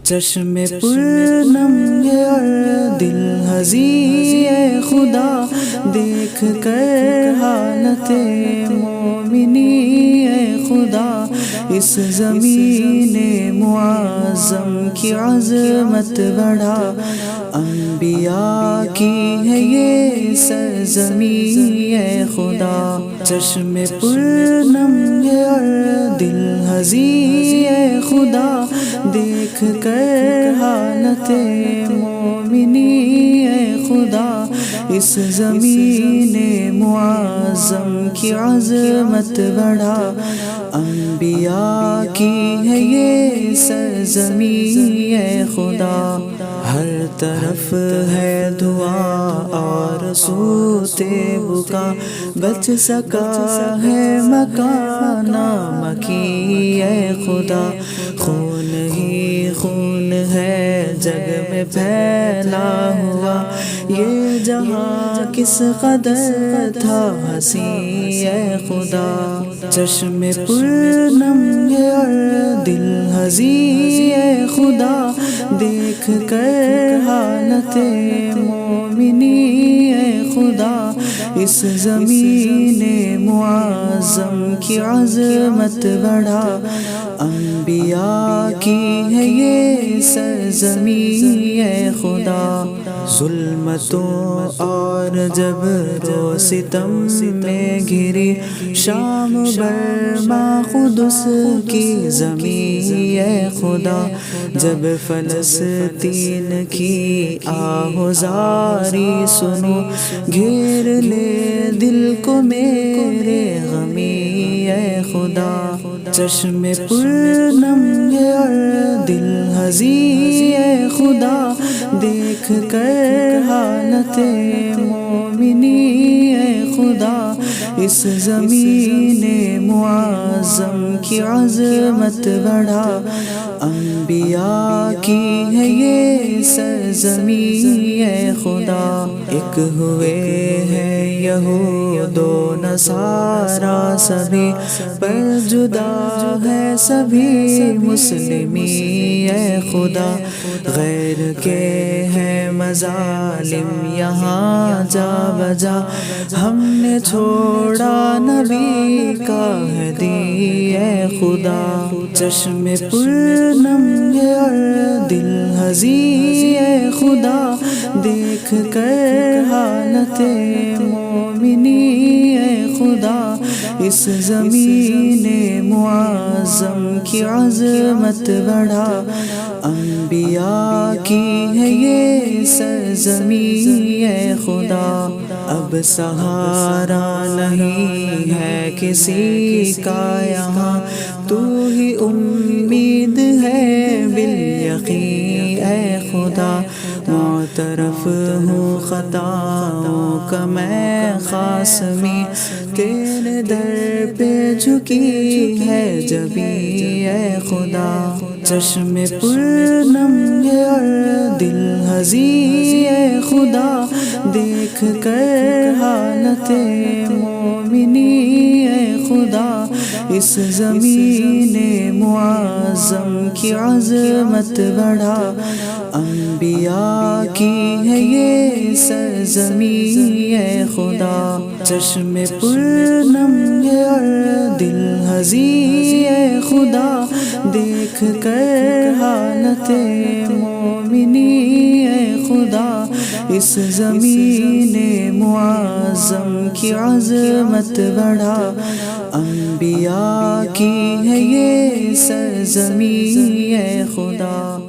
چشم پرنم ہے اور دل حزین اے خدا، دیکھ کر حالت مومنی اے خدا، اس زمین معظم کی عظمت بڑھا، انبیاء کی ہے یہ سرزمین اے خدا۔ چشم پرنم ہے اور دل حزین اے خدا، دیکھ کر حالت مومنی اے خدا، اس زمین معظم کی عظمت بڑھا، انبیاء کی ہے یہ سرزمین اے خدا۔ ہر طرف ہے دعا اور صوت بکا، بچ سکا ہے مکان مکی اے خدا، خون ہی خون ہے جگ میں پھیلا ہوا، یہ جہاں کس قدر تھا حسین اے خدا۔ چشم پرنم ہے اور دل حزین اے خدا، دیکھ کر حالت مومنی اے خدا، اس زمین معظم کی عظمت بڑھا، انبیاء کی ہے یہ سرزمین اے خدا۔ ظلمتوں اور جبر و ستم میں گھری شام برما قدس کی زمین اے خدا، جب فلسطین کی آہوزاری سنو، گھیر لے دل کو میرے غمی اے خدا۔ چشم پرنم ہے اور دل حزین اے خدا، دیکھ کر حالت مومنی اے خدا، اس زمین معظم کی عظمت بڑھا، انبیاء کی ہے یہ سرزمین اے خدا۔ ایک ہوئے ہیں یہود و نصارا سبھی، پر جدا ہے سبھی مسلمین اے خدا، غیر کے ہیں مظالم یہاں جا بجا، ہم نے چھوڑا نبی کا ہدی اے خدا۔ چشم پرنم ہے اور دل حزین اے خدا، دیکھ کر حالت مومنی اے خدا، اس زمین معظم کی عظمت بڑھا، انبیاء کی ہے یہ سرزمین اے خدا۔ اب سہارا نہیں ہے کسی کا یہاں، تو ہی امید ہے بالیقین اے خدا، معترف ہوں خطاؤں کا میں قاسمی، تیرے در پہ جھکی ہے جبیں اے خدا۔ چشم پرنم ہے اور دل حزین اے خدا، دیکھ کر حالت مومنی اے خدا، اس زمین معظم کی عظمت بڑھا، انبیاء کی ہے یہ سرزمین اے خدا۔ چشم پرنم ہے اور دل حزین اے خدا، دیکھ کر حالت مومنی اے خدا، اس زمین معظم کی عظمت بڑھا، انبیاء کی ہے یہ سرزمین اے خدا۔